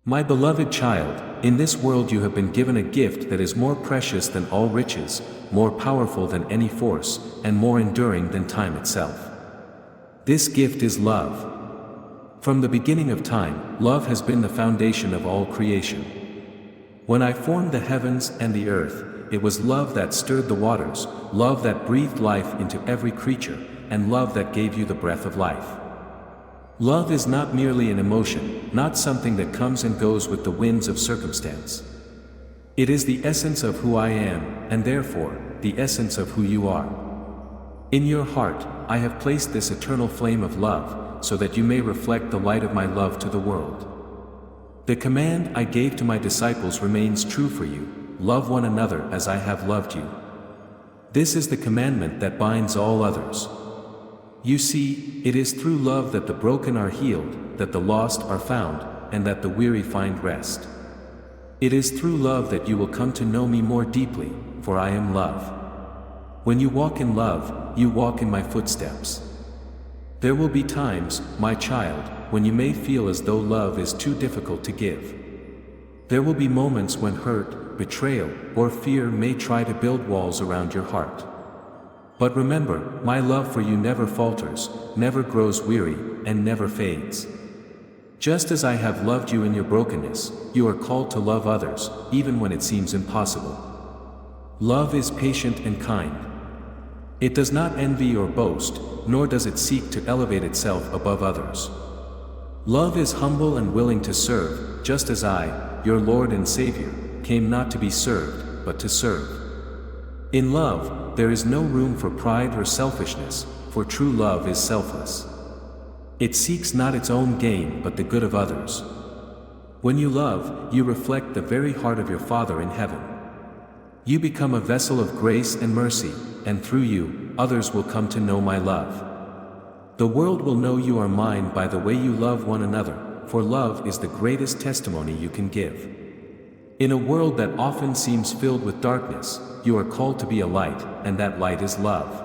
My beloved child, in this world you have been given a gift that is more precious than all riches, more powerful than any force, and more enduring than time itself. This gift is love. From the beginning of time, love has been the foundation of all creation. When I formed the heavens and the earth, it was love that stirred the waters, love that breathed life into every creature, and love that gave you the breath of life. Love is not merely an emotion, not something that comes and goes with the winds of circumstance. It is the essence of who I am, and therefore, the essence of who you are. In your heart, I have placed this eternal flame of love, so that you may reflect the light of my love to the world. The command I gave to my disciples remains true for you: love one another as I have loved you. This is the commandment that binds all others. You see, it is through love that the broken are healed, that the lost are found, and that the weary find rest. It is through love that you will come to know me more deeply, for I am love. When you walk in love, you walk in my footsteps. There will be times, my child, when you may feel as though love is too difficult to give. There will be moments when hurt, betrayal, or fear may try to build walls around your heart. But remember, my love for you never falters, never grows weary, and never fades. Just as I have loved you in your brokenness, you are called to love others, even when it seems impossible. Love is patient and kind. It does not envy or boast, nor does it seek to elevate itself above others. Love is humble and willing to serve, just as I, your Lord and Savior, came not to be served, but to serve. In love, there is no room for pride or selfishness, for true love is selfless. It seeks not its own gain but the good of others. When you love, you reflect the very heart of your Father in heaven. You become a vessel of grace and mercy, and through you, others will come to know my love. The world will know you are mine by the way you love one another, for love is the greatest testimony you can give. In a world that often seems filled with darkness, you are called to be a light, and that light is love.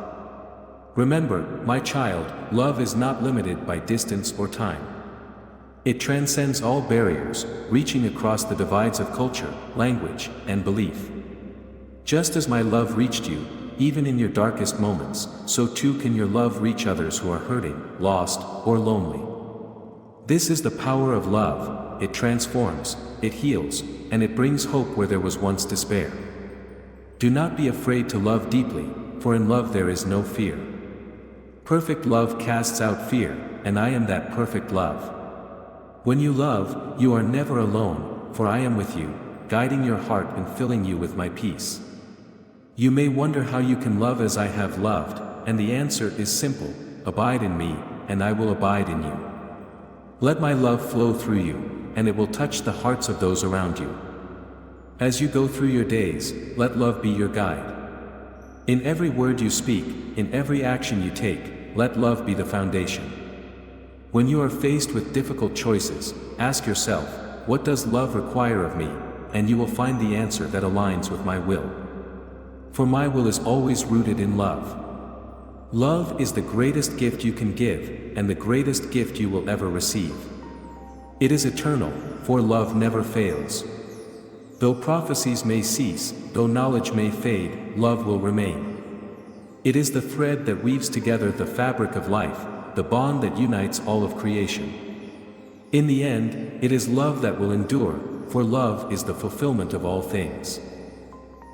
Remember, my child, love is not limited by distance or time. It transcends all barriers, reaching across the divides of culture, language, and belief. Just as my love reached you, even in your darkest moments, so too can your love reach others who are hurting, lost, or lonely. This is the power of love. It transforms, it heals, and it brings hope where there was once despair. Do not be afraid to love deeply, for in love there is no fear. Perfect love casts out fear, and I am that perfect love. When you love, you are never alone, for I am with you, guiding your heart and filling you with my peace. You may wonder how you can love as I have loved, and the answer is simple: abide in me, and I will abide in you. Let my love flow through you, and it will touch the hearts of those around you. As you go through your days, let love be your guide. In every word you speak, in every action you take, let love be the foundation. When you are faced with difficult choices, ask yourself, what does love require of me? And you will find the answer that aligns with my will. For my will is always rooted in love. Love is the greatest gift you can give, and the greatest gift you will ever receive. It is eternal, for love never fails. Though prophecies may cease, though knowledge may fade, love will remain. It is the thread that weaves together the fabric of life, the bond that unites all of creation. In the end, it is love that will endure, for love is the fulfillment of all things.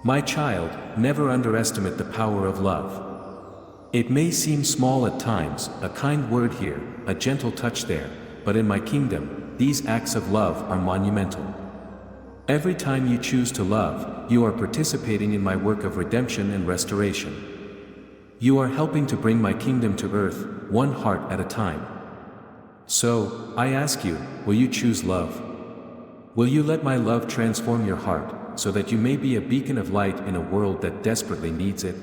My child, never underestimate the power of love. It may seem small at times, a kind word here, a gentle touch there, but in my kingdom, these acts of love are monumental. Every time you choose to love, you are participating in my work of redemption and restoration. You are helping to bring my kingdom to earth, one heart at a time. So, I ask you, will you choose love? Will you let my love transform your heart, so that you may be a beacon of light in a world that desperately needs it?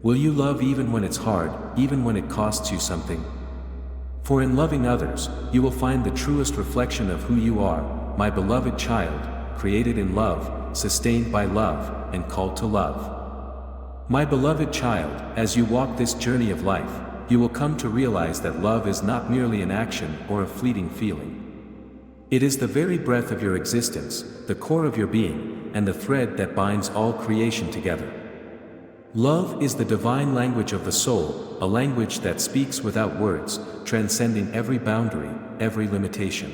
Will you love even when it's hard, even when it costs you something? For in loving others, you will find the truest reflection of who you are, my beloved child, created in love, sustained by love, and called to love. My beloved child, as you walk this journey of life, you will come to realize that love is not merely an action or a fleeting feeling. It is the very breath of your existence, the core of your being, and the thread that binds all creation together. Love is the divine language of the soul, a language that speaks without words, transcending every boundary, every limitation.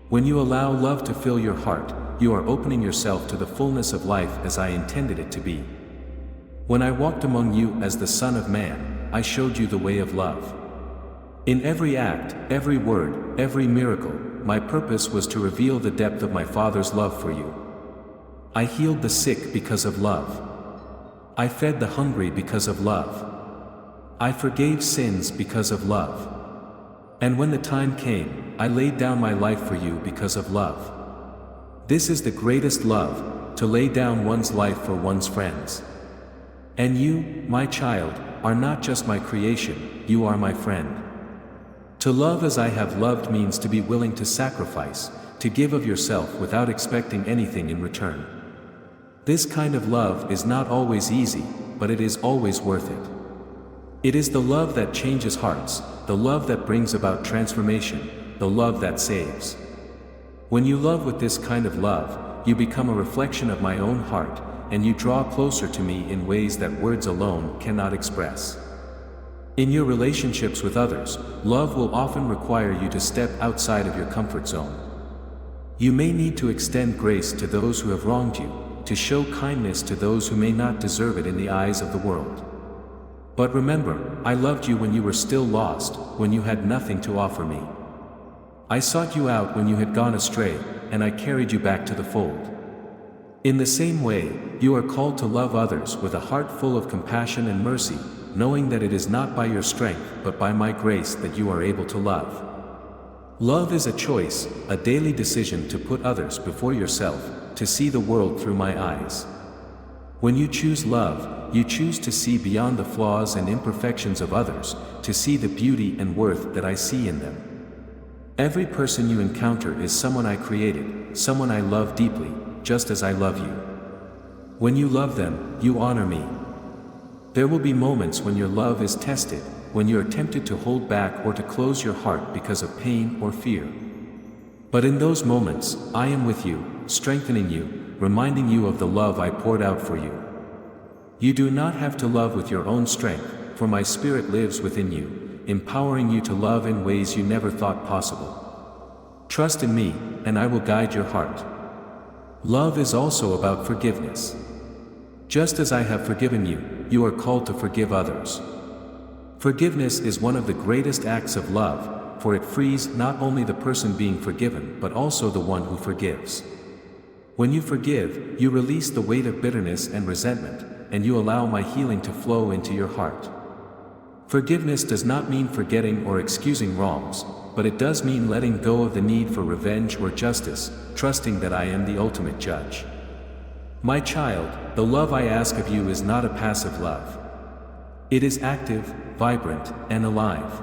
When you allow love to fill your heart, you are opening yourself to the fullness of life as I intended it to be. When I walked among you as the Son of Man, I showed you the way of love. In every act, every word, every miracle, my purpose was to reveal the depth of my Father's love for you. I healed the sick because of love. I fed the hungry because of love. I forgave sins because of love. And when the time came, I laid down my life for you because of love. This is the greatest love, to lay down one's life for one's friends. And you, my child, are not just my creation, you are my friend. To love as I have loved means to be willing to sacrifice, to give of yourself without expecting anything in return. This kind of love is not always easy, but it is always worth it. It is the love that changes hearts, the love that brings about transformation, the love that saves. When you love with this kind of love, you become a reflection of my own heart, and you draw closer to me in ways that words alone cannot express. In your relationships with others, love will often require you to step outside of your comfort zone. You may need to extend grace to those who have wronged you, to show kindness to those who may not deserve it in the eyes of the world. But remember, I loved you when you were still lost, when you had nothing to offer me. I sought you out when you had gone astray, and I carried you back to the fold. In the same way, you are called to love others with a heart full of compassion and mercy, knowing that it is not by your strength but by my grace that you are able to love. Love is a choice, a daily decision to put others before yourself, to see the world through my eyes. When you choose love, you choose to see beyond the flaws and imperfections of others, to see the beauty and worth that I see in them. Every person you encounter is someone I created, someone I love deeply, just as I love you. When you love them, you honor me. There will be moments when your love is tested, when you are tempted to hold back or to close your heart because of pain or fear. But in those moments, I am with you, strengthening you, reminding you of the love I poured out for you. You do not have to love with your own strength, for my Spirit lives within you, empowering you to love in ways you never thought possible. Trust in me, and I will guide your heart. Love is also about forgiveness. Just as I have forgiven you, you are called to forgive others. Forgiveness is one of the greatest acts of love, for it frees not only the person being forgiven but also the one who forgives. When you forgive, you release the weight of bitterness and resentment, and you allow my healing to flow into your heart. Forgiveness does not mean forgetting or excusing wrongs, but it does mean letting go of the need for revenge or justice, trusting that I am the ultimate judge. My child, the love I ask of you is not a passive love. It is active, vibrant, and alive.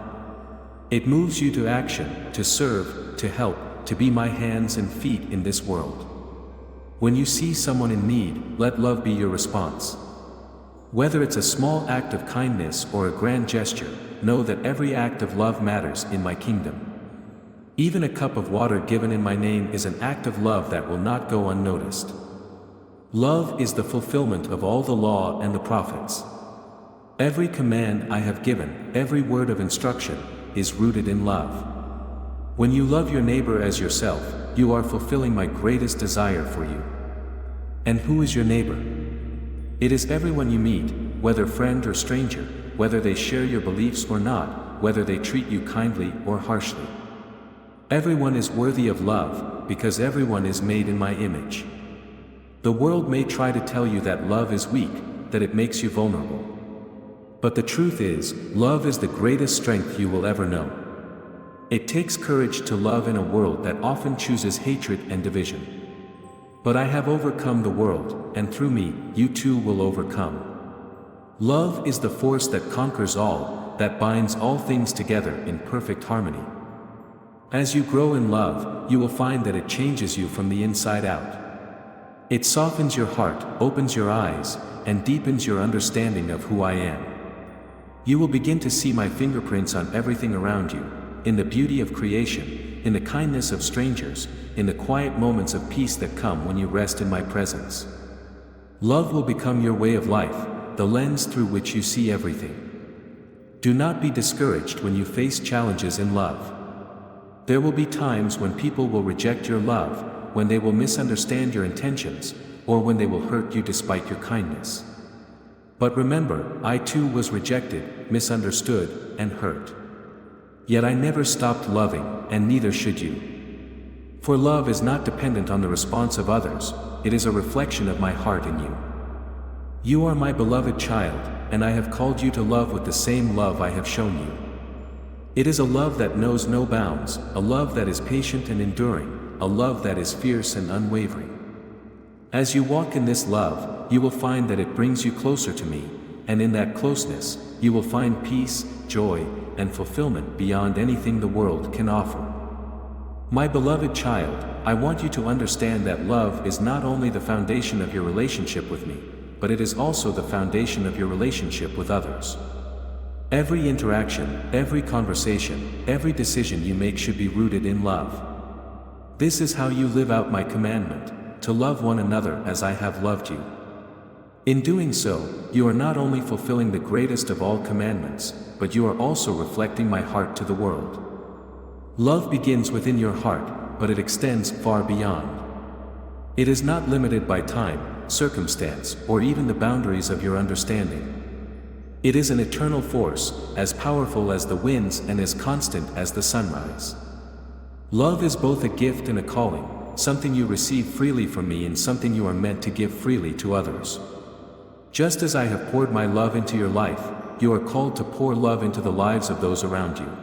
It moves you to action, to serve, to help, to be my hands and feet in this world. When you see someone in need, let love be your response. Whether it's a small act of kindness or a grand gesture, know that every act of love matters in my kingdom. Even a cup of water given in my name is an act of love that will not go unnoticed. Love is the fulfillment of all the law and the prophets. Every command I have given, every word of instruction, is rooted in love. When you love your neighbor as yourself, you are fulfilling my greatest desire for you. And who is your neighbor? It is everyone you meet, whether friend or stranger, whether they share your beliefs or not, whether they treat you kindly or harshly. Everyone is worthy of love, because everyone is made in my image. The world may try to tell you that love is weak, that it makes you vulnerable. But the truth is, love is the greatest strength you will ever know. It takes courage to love in a world that often chooses hatred and division. But I have overcome the world, and through me, you too will overcome. Love is the force that conquers all, that binds all things together in perfect harmony. As you grow in love, you will find that it changes you from the inside out. It softens your heart, opens your eyes, and deepens your understanding of who I am. You will begin to see my fingerprints on everything around you, in the beauty of creation, in the kindness of strangers, in the quiet moments of peace that come when you rest in my presence. Love will become your way of life, the lens through which you see everything. Do not be discouraged when you face challenges in love. There will be times when people will reject your love, when they will misunderstand your intentions, or when they will hurt you despite your kindness. But remember, I too was rejected, misunderstood, and hurt. Yet I never stopped loving, and neither should you. For love is not dependent on the response of others, it is a reflection of my heart in you. You are my beloved child, and I have called you to love with the same love I have shown you. It is a love that knows no bounds, a love that is patient and enduring, a love that is fierce and unwavering. As you walk in this love, you will find that it brings you closer to me, and in that closeness, you will find peace, joy, and fulfillment beyond anything the world can offer. My beloved child, I want you to understand that love is not only the foundation of your relationship with me, but it is also the foundation of your relationship with others. Every interaction, every conversation, every decision you make should be rooted in love. This is how you live out my commandment, to love one another as I have loved you. In doing so, you are not only fulfilling the greatest of all commandments, but you are also reflecting my heart to the world. Love begins within your heart, but it extends far beyond. It is not limited by time, circumstance, or even the boundaries of your understanding. It is an eternal force, as powerful as the winds and as constant as the sunrise. Love is both a gift and a calling, something you receive freely from me and something you are meant to give freely to others. Just as I have poured my love into your life, you are called to pour love into the lives of those around you.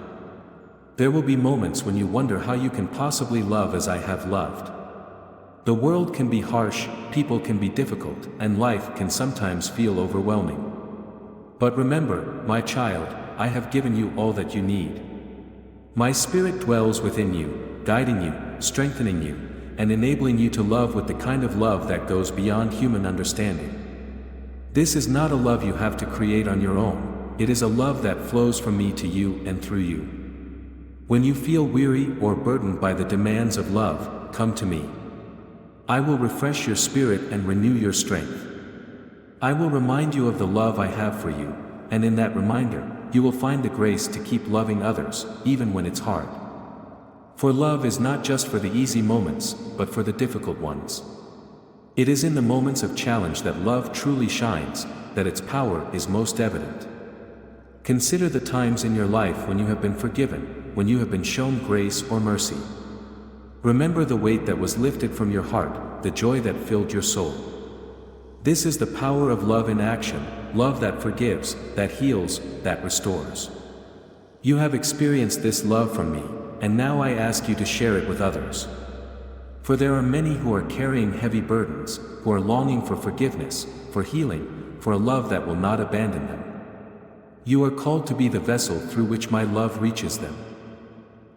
There will be moments when you wonder how you can possibly love as I have loved. The world can be harsh, people can be difficult, and life can sometimes feel overwhelming. But remember, my child, I have given you all that you need. My Spirit dwells within you, guiding you, strengthening you, and enabling you to love with the kind of love that goes beyond human understanding. This is not a love you have to create on your own, it is a love that flows from me to you and through you. When you feel weary or burdened by the demands of love, come to me. I will refresh your spirit and renew your strength. I will remind you of the love I have for you, and in that reminder, you will find the grace to keep loving others, even when it's hard. For love is not just for the easy moments, but for the difficult ones. It is in the moments of challenge that love truly shines, that its power is most evident. Consider the times in your life when you have been forgiven, when you have been shown grace or mercy. Remember the weight that was lifted from your heart, the joy that filled your soul. This is the power of love in action, love that forgives, that heals, that restores. You have experienced this love from me, and now I ask you to share it with others. For there are many who are carrying heavy burdens, who are longing for forgiveness, for healing, for a love that will not abandon them. You are called to be the vessel through which my love reaches them.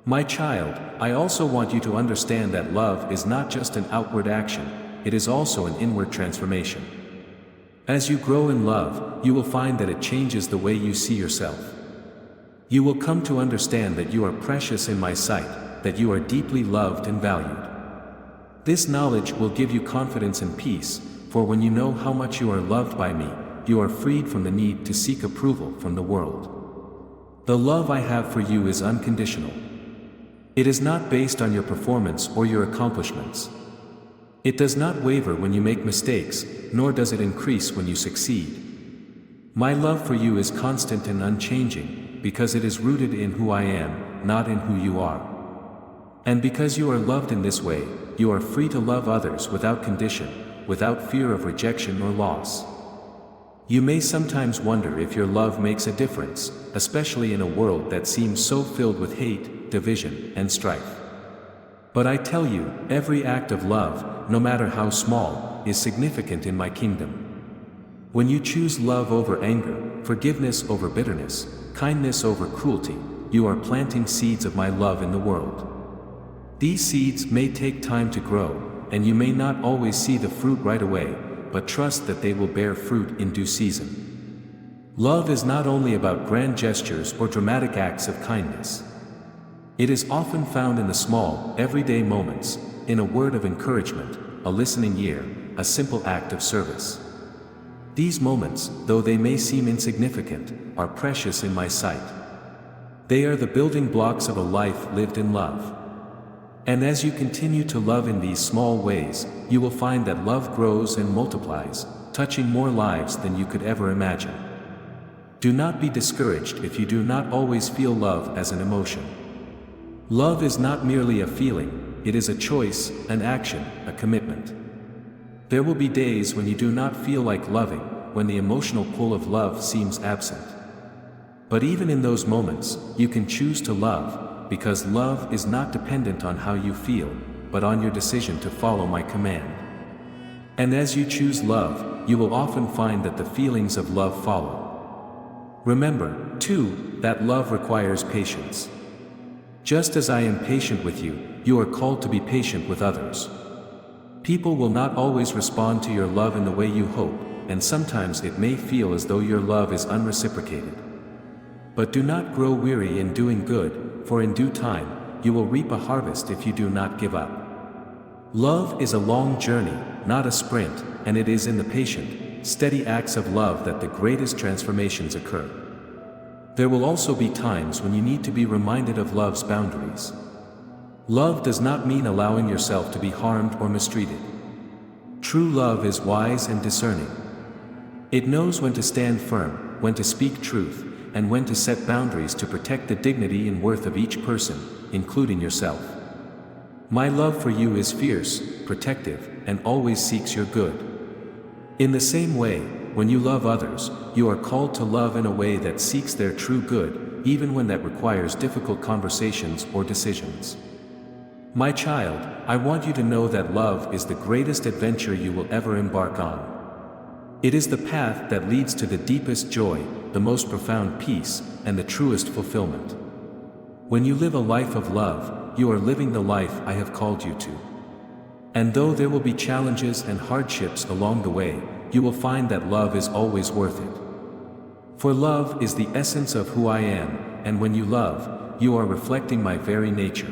My child, I also want you to understand that love is not just an outward action, it is also an inward transformation. As you grow in love, you will find that it changes the way you see yourself. You will come to understand that you are precious in my sight, that you are deeply loved and valued. This knowledge will give you confidence and peace, for when you know how much you are loved by me, you are freed from the need to seek approval from the world. The love I have for you is unconditional. It is not based on your performance or your accomplishments. It does not waver when you make mistakes, nor does it increase when you succeed. My love for you is constant and unchanging, because it is rooted in who I am, not in who you are. And because you are loved in this way, you are free to love others without condition, without fear of rejection or loss. You may sometimes wonder if your love makes a difference, especially in a world that seems so filled with hate, division, and strife. But I tell you, every act of love, no matter how small, is significant in my kingdom. When you choose love over anger, forgiveness over bitterness, kindness over cruelty, you are planting seeds of my love in the world. These seeds may take time to grow, and you may not always see the fruit right away, but trust that they will bear fruit in due season. Love is not only about grand gestures or dramatic acts of kindness. It is often found in the small, everyday moments, in a word of encouragement, a listening ear, a simple act of service. These moments, though they may seem insignificant, are precious in my sight. They are the building blocks of a life lived in love. And as you continue to love in these small ways, you will find that love grows and multiplies, touching more lives than you could ever imagine. Do not be discouraged if you do not always feel love as an emotion. Love is not merely a feeling, it is a choice, an action, a commitment. There will be days when you do not feel like loving, when the emotional pull of love seems absent. But even in those moments, you can choose to love, because love is not dependent on how you feel, but on your decision to follow my command. And as you choose love, you will often find that the feelings of love follow. Remember, too, that love requires patience. Just as I am patient with you, you are called to be patient with others. People will not always respond to your love in the way you hope, and sometimes it may feel as though your love is unreciprocated. But do not grow weary in doing good, for in due time, you will reap a harvest if you do not give up. Love is a long journey, not a sprint, and it is in the patient, steady acts of love that the greatest transformations occur. There will also be times when you need to be reminded of love's boundaries. Love does not mean allowing yourself to be harmed or mistreated. True love is wise and discerning. It knows when to stand firm, when to speak truth, and when to set boundaries to protect the dignity and worth of each person, including yourself. My love for you is fierce, protective, and always seeks your good. In the same way, when you love others, you are called to love in a way that seeks their true good, even when that requires difficult conversations or decisions. My child, I want you to know that love is the greatest adventure you will ever embark on. It is the path that leads to the deepest joy, the most profound peace, and the truest fulfillment. When you live a life of love, you are living the life I have called you to. And though there will be challenges and hardships along the way, you will find that love is always worth it. For love is the essence of who I am, and when you love, you are reflecting my very nature.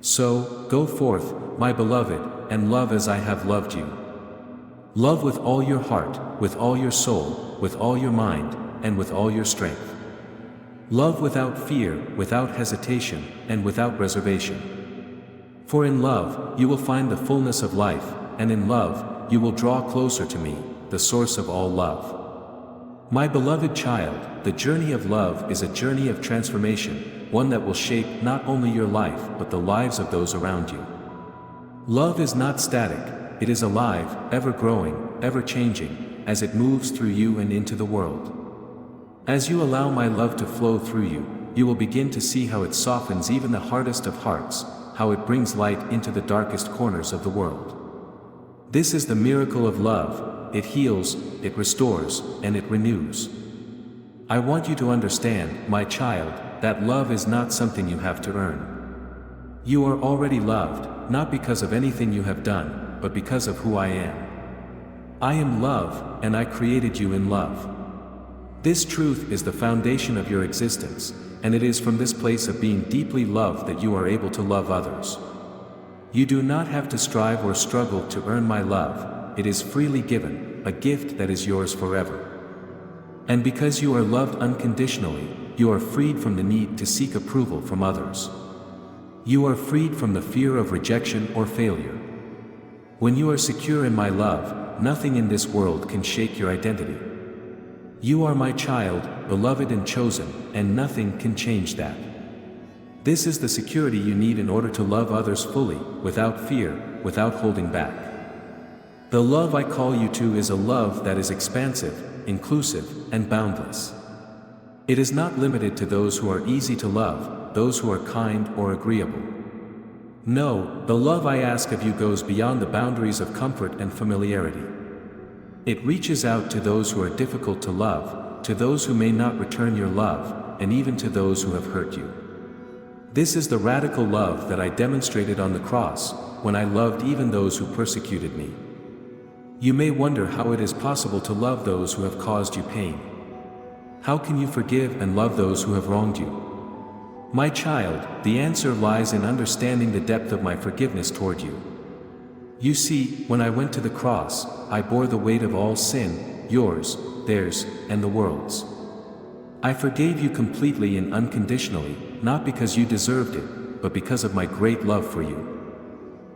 So, go forth, my beloved, and love as I have loved you. Love with all your heart, with all your soul, with all your mind, and with all your strength. Love without fear, without hesitation, and without reservation. For in love, you will find the fullness of life, and in love, you will draw closer to me, the source of all love. My beloved child, the journey of love is a journey of transformation, one that will shape not only your life but the lives of those around you. Love is not static, it is alive, ever growing, ever changing, as it moves through you and into the world. As you allow my love to flow through you, you will begin to see how it softens even the hardest of hearts, how it brings light into the darkest corners of the world. This is the miracle of love. It heals, it restores, and it renews. I want you to understand, my child, that love is not something you have to earn. You are already loved, not because of anything you have done, but because of who I am. I am love, and I created you in love. This truth is the foundation of your existence, and it is from this place of being deeply loved that you are able to love others. You do not have to strive or struggle to earn my love, it is freely given, a gift that is yours forever. And because you are loved unconditionally, you are freed from the need to seek approval from others. You are freed from the fear of rejection or failure. When you are secure in my love, nothing in this world can shake your identity. You are my child, beloved and chosen, and nothing can change that. This is the security you need in order to love others fully, without fear, without holding back. The love I call you to is a love that is expansive, inclusive, and boundless. It is not limited to those who are easy to love, those who are kind or agreeable. No, the love I ask of you goes beyond the boundaries of comfort and familiarity. It reaches out to those who are difficult to love, to those who may not return your love, and even to those who have hurt you. This is the radical love that I demonstrated on the cross, when I loved even those who persecuted me. You may wonder how it is possible to love those who have caused you pain. How can you forgive and love those who have wronged you? My child, the answer lies in understanding the depth of my forgiveness toward you. You see, when I went to the cross, I bore the weight of all sin, yours, theirs, and the world's. I forgave you completely and unconditionally, not because you deserved it, but because of my great love for you.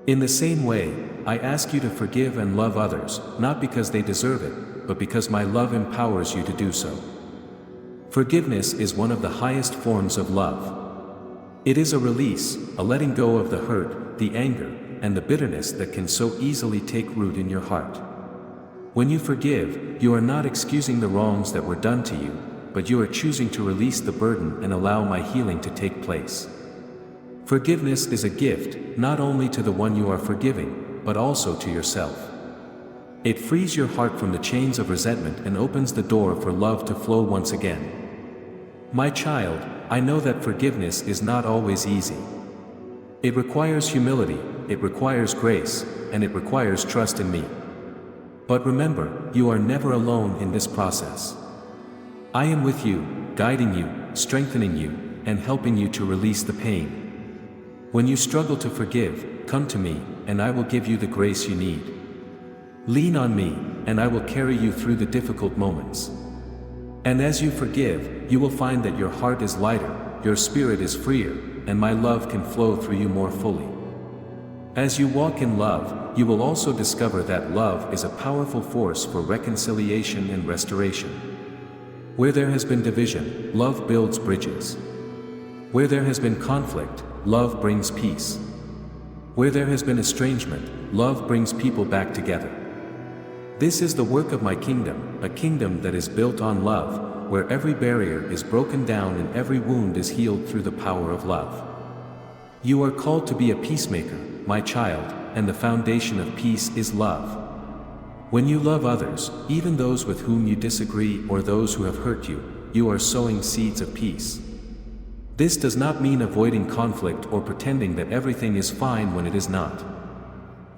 In the same way, I ask you to forgive and love others, not because they deserve it, but because my love empowers you to do so. Forgiveness is one of the highest forms of love. It is a release, a letting go of the hurt, the anger, and the bitterness that can so easily take root in your heart. When you forgive, you are not excusing the wrongs that were done to you, but you are choosing to release the burden and allow my healing to take place. Forgiveness is a gift, not only to the one you are forgiving, but also to yourself. It frees your heart from the chains of resentment and opens the door for love to flow once again. My child, I know that forgiveness is not always easy. It requires humility, it requires grace, and it requires trust in me. But remember, you are never alone in this process. I am with you, guiding you, strengthening you, and helping you to release the pain. When you struggle to forgive, come to me, and I will give you the grace you need. Lean on me, and I will carry you through the difficult moments. And as you forgive, you will find that your heart is lighter, your spirit is freer, and my love can flow through you more fully. As you walk in love, you will also discover that love is a powerful force for reconciliation and restoration. Where there has been division, love builds bridges. Where there has been conflict, love brings peace. Where there has been estrangement, love brings people back together. This is the work of my kingdom, a kingdom that is built on love, where every barrier is broken down and every wound is healed through the power of love. You are called to be a peacemaker, my child, and the foundation of peace is love. When you love others, even those with whom you disagree or those who have hurt you, you are sowing seeds of peace. This does not mean avoiding conflict or pretending that everything is fine when it is not.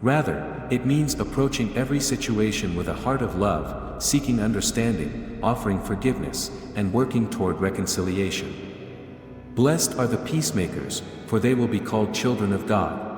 Rather, it means approaching every situation with a heart of love, seeking understanding, offering forgiveness, and working toward reconciliation. Blessed are the peacemakers, for they will be called children of God.